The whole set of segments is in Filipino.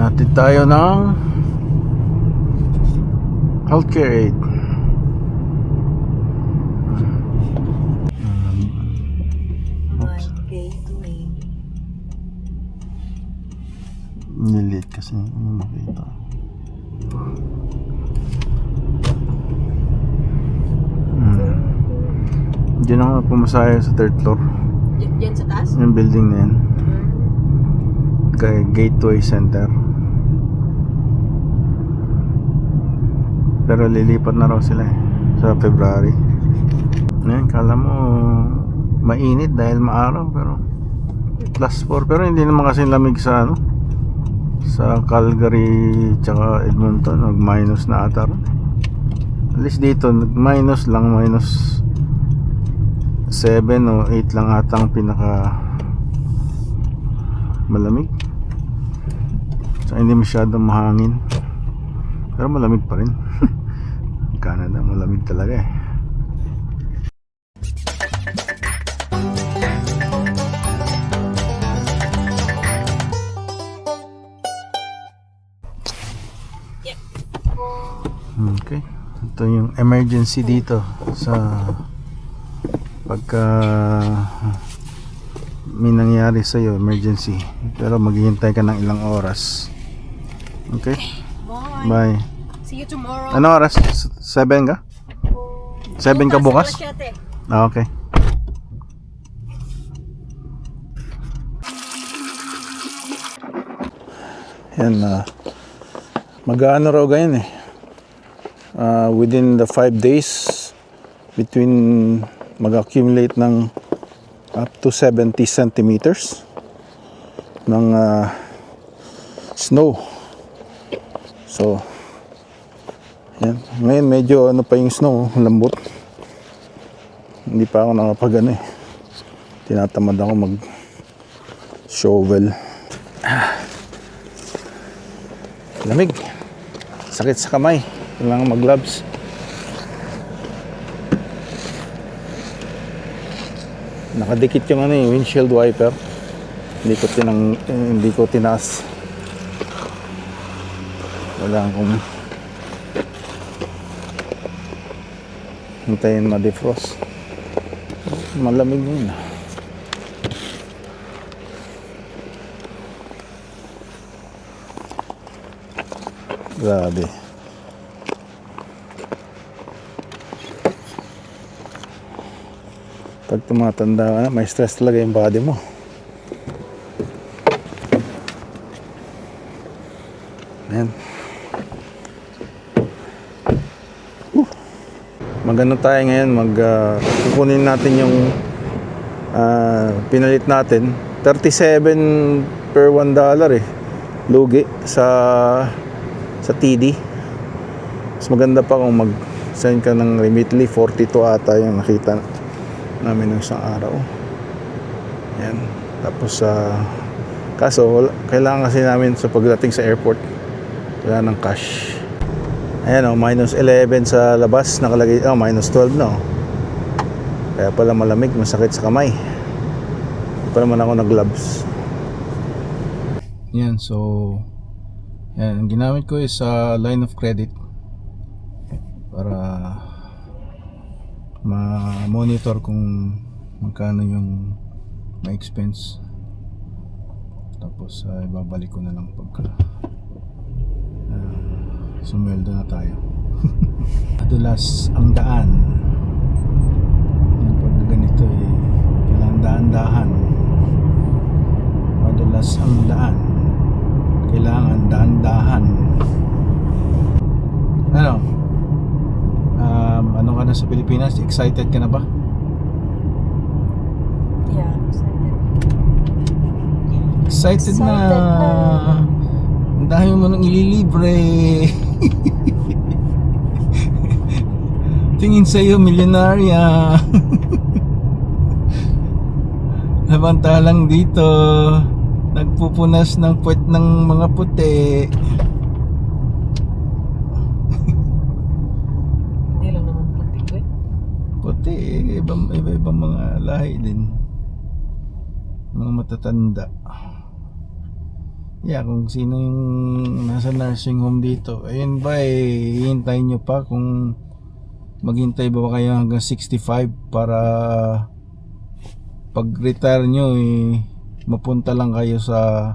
Hatid tayo ng healthcare aid. Oops. Nilit kasi hindi makita. Diyan ako pumasaya sa third floor. Diyan sa taas? Yung building na yan. Kay Gateway Center. Pero lilipat na raw sila sa February. Ngayon, kala mo mainit dahil maaraw, pero +4. Pero hindi naman kasi lamig sa sa Calgary tsaka Edmonton. Nag-minus na ata rin. At least dito nag-minus lang, -7 o 8 lang atang pinaka malamig. So hindi masyadong mahangin, pero malamig pa rin. Canada malamig talaga eh. Okay, ito yung emergency dito sa pagka may nangyari sa'yo, emergency, pero maghihintay ka ng ilang oras. Okay? Bye. See you tomorrow. Ano oras? 7 ka? 7 ka bukas? Ah, okay. Yan, mag-ano raw ganyan eh. Within the 5 days between mag-accumulate ng up to 70 centimeters ng snow. So yan. Ngayon medyo ano pa yung snow, lambot. Hindi pa ako nakapag eh. Tinatamad ako mag shovel. Lamig. Sakit sa kamay. Kailangan mag-gloves. Nakadikit yung windshield wiper. Hindi ko tinaas. Wala akong hintayin ma-defrost. Malamig yun. Grabe. Pag tumatanda ka na, may stress talaga yung body mo. Ayan. Magano tayo ngayon, kukunin natin yung pinalit natin. 37 per $1 eh. Lugi sa TD. Mas maganda pa kung mag-send ka ng Remitly. 42 ata yung nakita namin ng isang araw. Yan. Tapos kaso kailangan kasi namin sa pagdating sa airport wala ng cash. Ayan -11 sa labas nakalagay. -12 no. Kaya pala malamig, masakit sa kamay. Hindi pa naman ako nag-gloves. Yan, so yan, ang ginamit ko is line of credit para ma-monitor kung magkano yung ma-expense. Tapos ibabalik ko na lang pagka sumweldo na tayo. Madulas ang daan. Yung pag ganito kailangan daan-dahan. Madulas ang daan. Kailangan daan-dahan. Ano ka na sa Pilipinas? Excited ka na ba? Yeah, Excited na. Ang dami mo nang ililibre. Tingin sa'yo, milyonarya. Samantalang dito nagpupunas ng puwet ng mga puti. Hindi lang naman puti ko eh. Puti, iba-ibang mga lahi din. Mga matatanda. Yeah, kung sino yung nasa nursing home dito, ayun ba hihintayin nyo pa kung maghintay ba kayo hanggang 65 para pag retire nyo mapunta lang kayo sa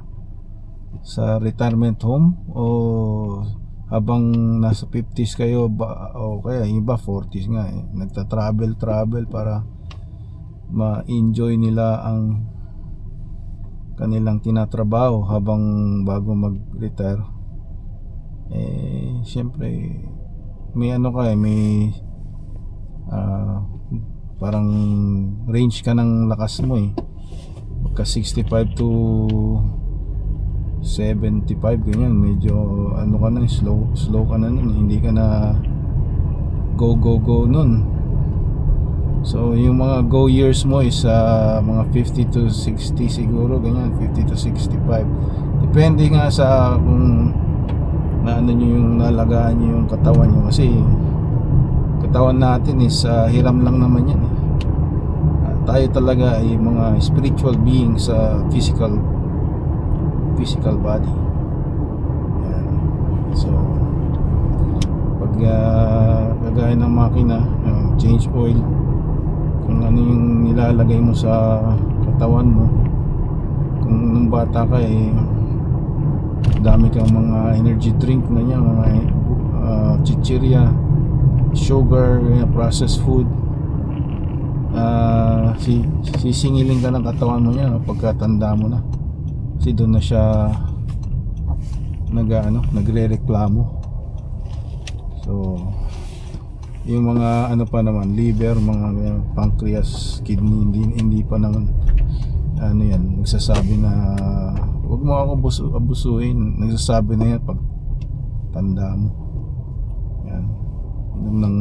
retirement home, o habang nasa 50s kayo ba, o kaya iba 40s nga nagta-travel para ma-enjoy nila ang kanilang tinatrabaho habang bago mag-retire. Syempre may may parang range ka ng lakas mo pagka 65 to 75 ganyan, medyo ka na, slow ka na nun, hindi ka na go nun. So yung mga go years mo is mga 50 to 60 siguro, ganyan, 50 to 65. Depende nga sa kung naano nyo yung nalagaan nyo yung katawan nyo, kasi katawan natin is hiram lang naman yan tayo talaga ay mga spiritual beings sa physical body. Yan. So pag kagaya ng makina, change oil, kung ano yung nilalagay mo sa katawan mo, kung nung bata ka dami kang mga energy drink na niya, mga chichirya, sugar, processed food, sisingilin ka ng katawan mo niya pagkatanda mo na, kasi doon na siya nagre-reklamo. So yung mga pa naman, liver, mga pancreas, kidney, hindi pa naman nagsasabi na huwag mo ako abusuhin. Nagsasabi na yan pag tanda mo. Yan, inom ng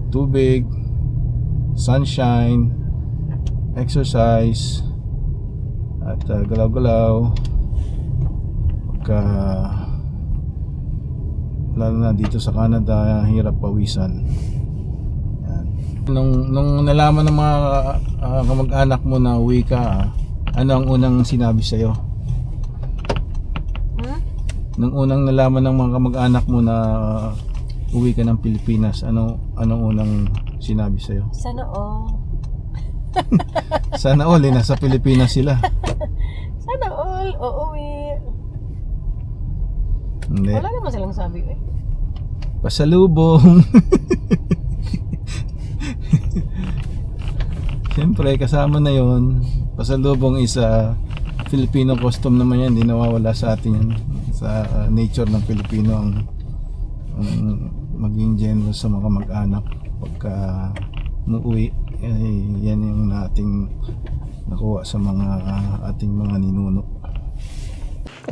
tubig, sunshine, exercise, at galaw-galaw. Pagka lalo na dito sa Canada, hirap pawisan. Yan. Nung nalaman ng mga kamag-anak mo na uwi ka, ano ang unang sinabi sa'yo? Nung unang nalaman ng mga kamag-anak mo na uwi ka ng Pilipinas, anong unang sinabi sa'yo? Sana all. Sana all nasa Pilipinas sila. Sana all, uuwi. Hindi. Wala naman silang sabi Pasalubong. Siyempre kasama na yon. Pasalubong is Filipino custom naman yan, hindi nawawala sa atin yan. Sa nature ng Pilipino ang maging generous sa mga mag-anak pagka umuwi. Yan yung nating nakuha sa mga ating mga ninuno.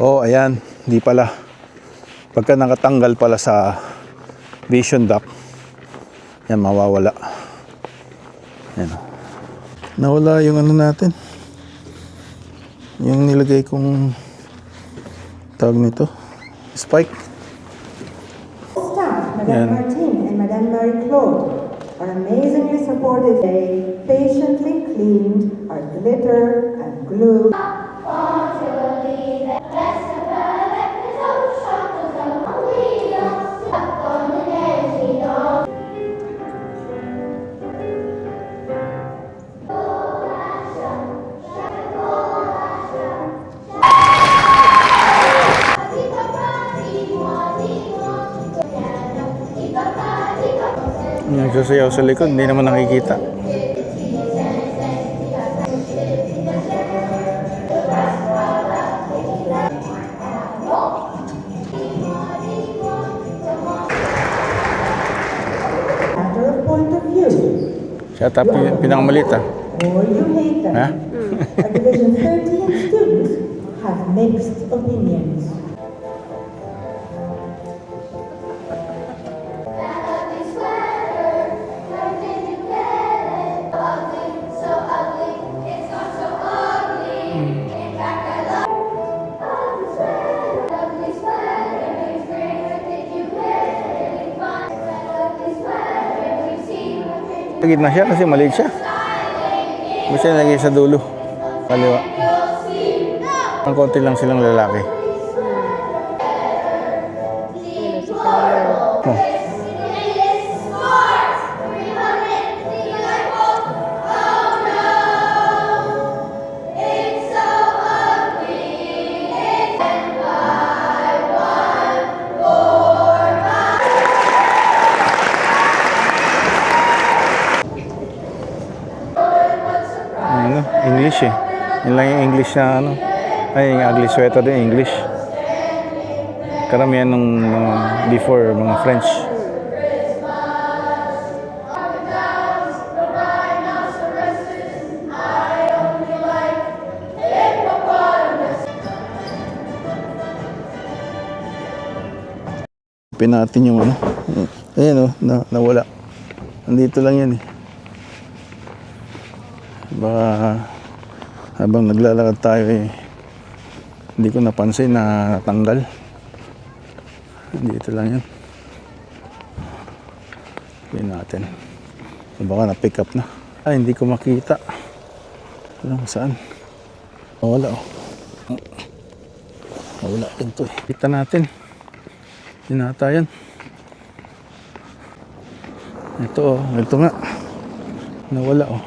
Ayan, di pala. Pagka nakatanggal pala sa vision duct, yan mawawala. Yan. Nawala yung natin, yung nilagay kong tawag nito, spike. Staff, Madame Martin and Madame Marie-Claude are amazingly supportive. They patiently cleaned our glitter and glue. Nagsasayaw sa likod, hindi naman nakikita. Matter of point of view. Siya pinakamalit Or you hate them. Ha? A Division 13 students have mixed opinions. Sa gitna siya kasi maliit siya. Basta siya lagay sa dulo. Kaliwa. Ang konti lang silang lalaki. Yun, si Kyle. Oh. Ano, English eh. Yun lang yung English na ano. Ay, yung ugly sweater din, English. Karamihan nung before, mga French. Natin yung ano. Ayan oh, nawala. Nandito lang yan eh. Baka habang naglalakad tayo eh, hindi ko napansin na natanggal. Dito lang yan. Tingnan natin. So baka na-pick up na. Ay, hindi ko makita. Alam saan. Wala oh. Wala din to eh. Kita natin. Tinata yan. Ito oh. Ito nga. Nawala oh.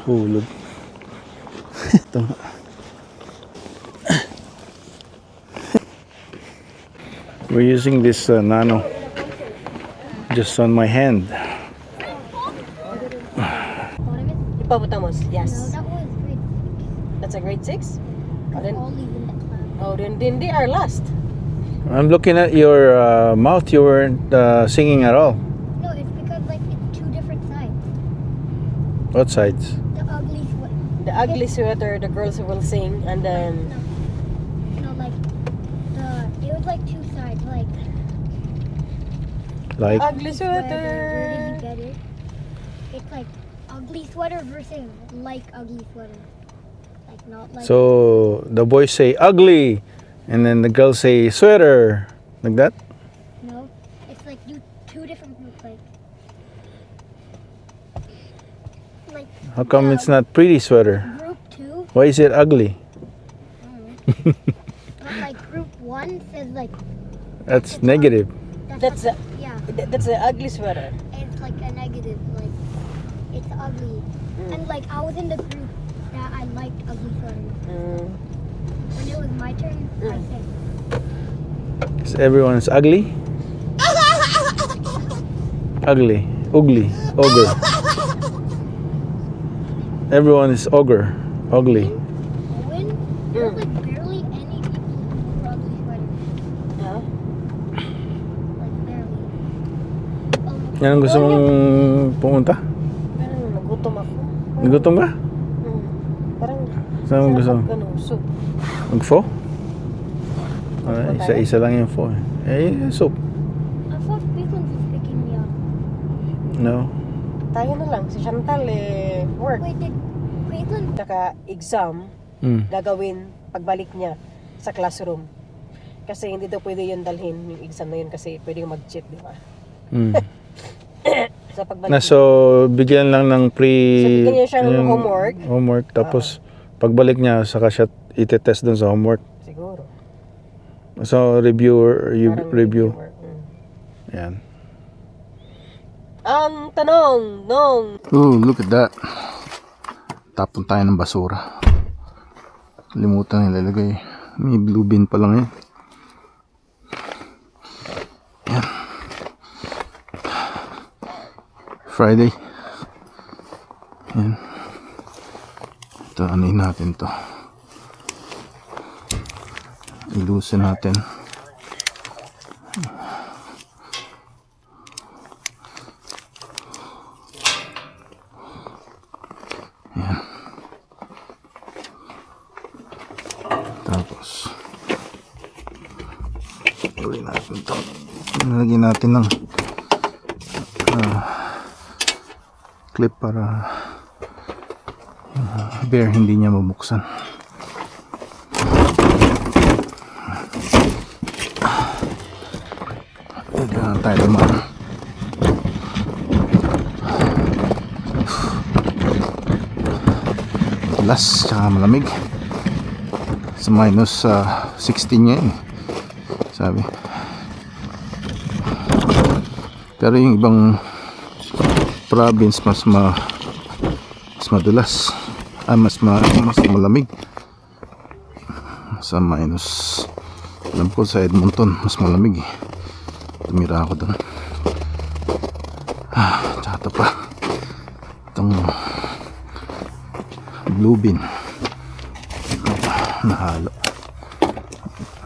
Hulog. Ito nga. We're using this nano just on my hand. Hippopotamus, yes. No, that was grade That's a grade 6? Oh, then, all leaving the class. then they are last. I'm looking at your mouth. You weren't singing at all. No, it's because like it's two different sides. What sides? The ugly sweat. The ugly sweater, the girls will sing, and then No, like it was like two sides. Like ugly Where sweater. did you get it? It's like ugly sweater versus like ugly sweater. Like not like. so, the boys say ugly, and then the girls say sweater, like that. No, it's like two different groups. Like How come it's not pretty sweater? group 2. Why is it ugly? But like group 1 says like That's negative. That's like, yeah. That's the ugly sweater. It's like a negative, like it's ugly. And like I was in the group that I liked ugly sweaters. When it was my turn, I said, So everyone is ugly. Ugly, ugly, ogre. Everyone is ogre, ugly. Owen, there was like barely any people who wore ugly sweaters. Huh? Like barely. Yan ang gusto mong pumunta? Nagutom ako. Nagutom ka? Parang Saan mo gusto? Ano, soup. Mag-pho? Isa-isa lang yung pho eh. Soup. I thought Cleveland was picking me up. No. Tayo na lang. Si Chantal work. Wait, did Cleveland? Tsaka exam, gagawin pagbalik niya sa classroom. Kasi hindi daw pwede yun dalhin yung exam na yun kasi pwede yung mag-cheat, di ba? Sa pagbalik So, bigyan lang ng So, bigyan niya siya ng yung homework. Homework. Tapos, pagbalik niya, saka siya itetest dun sa homework. Siguro. So, reviewer, Parang review. reviewer. Yan. Ang tanong, nung Oh, look at that. Tapon tayo ng basura. Limutan ilalagay. May blue bin pa lang yan. Yan. Friday. Yan. Ito, anuhin natin to. Ilusin natin. Yan. Tapos ulit natin ito. Nalagyan natin ng clip para bear hindi niya mabuksan. Ito na tayo naman. Tulas, tsaka malamig. sa minus 16 ngayon, sabi. Pero yung ibang province mas madulas, mas malamig. Sa minus, alam ko sa Edmonton mas malamig eh. Tumira ako doon. Tsaka ito pa, itong blue bean nahalo,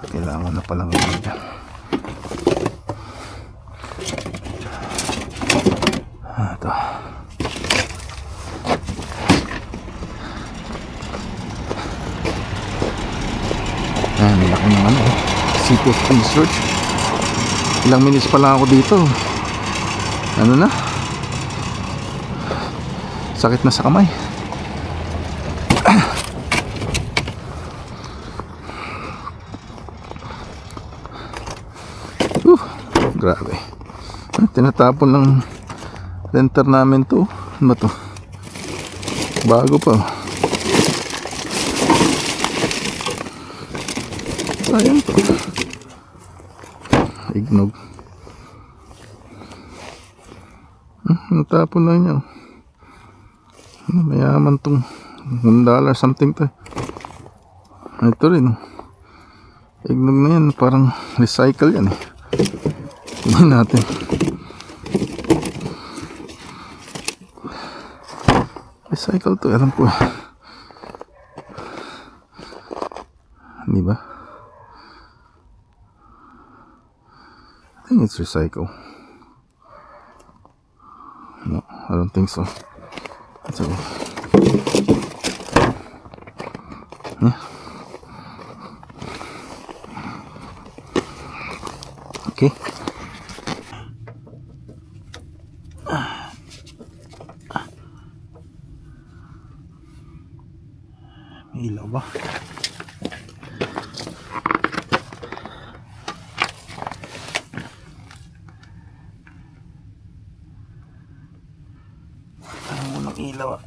kailangan na palang dyan. Ito laki ng ano, seafood research. Ilang minutes pa lang ako dito, ano na, sakit na sa kamay. Grabe, tinatapon ng renter namin to. Ano to, bago pa. Sayang to, ignog. Natapon lang niya. Mayaman tong $1 something to. Ito rin, ignog na yan, parang recycle yan eh. Tingnan natin. Recycle to, alam ko. Di ba? I think it's recycle. No, I don't think so. That's okay. Yeah. Okay. May ilaw ba? Walang ilaw.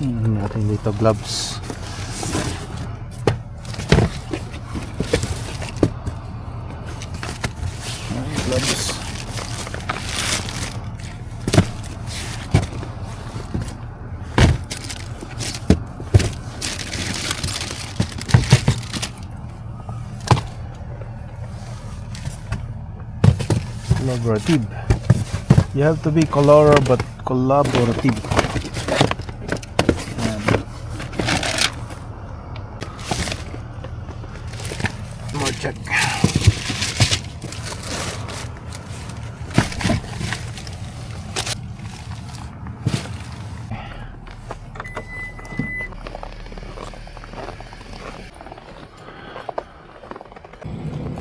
Ano natin dito, gloves. Gloves. Collaborative. You have to be collaborative. More check.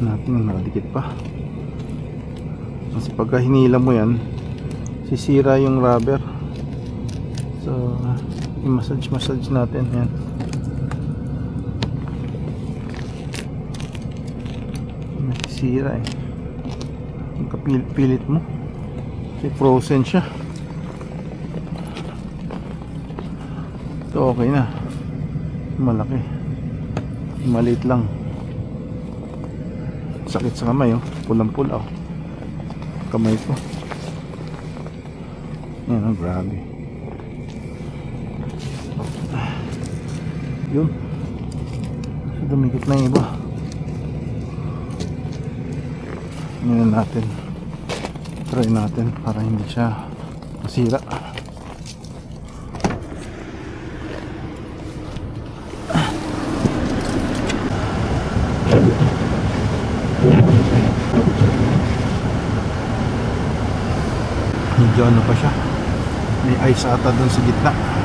Natin nakadikit pa. Kasi pagka hinila mo yan, sisira yung rubber. So, i-massage natin yan. Masisira eh. Yung kapilit mo, kasi frozen siya. Ito okay na. Malaki. Maliit lang. Sakit sa kamay oh. Pulang-pula oh. Kamay ko. Yan oh, grabe. Yun. Dumikit na yung iba. Yan natin. Try natin para hindi siya masira. Medyo ano pa siya, may ice ata dun sa gitna.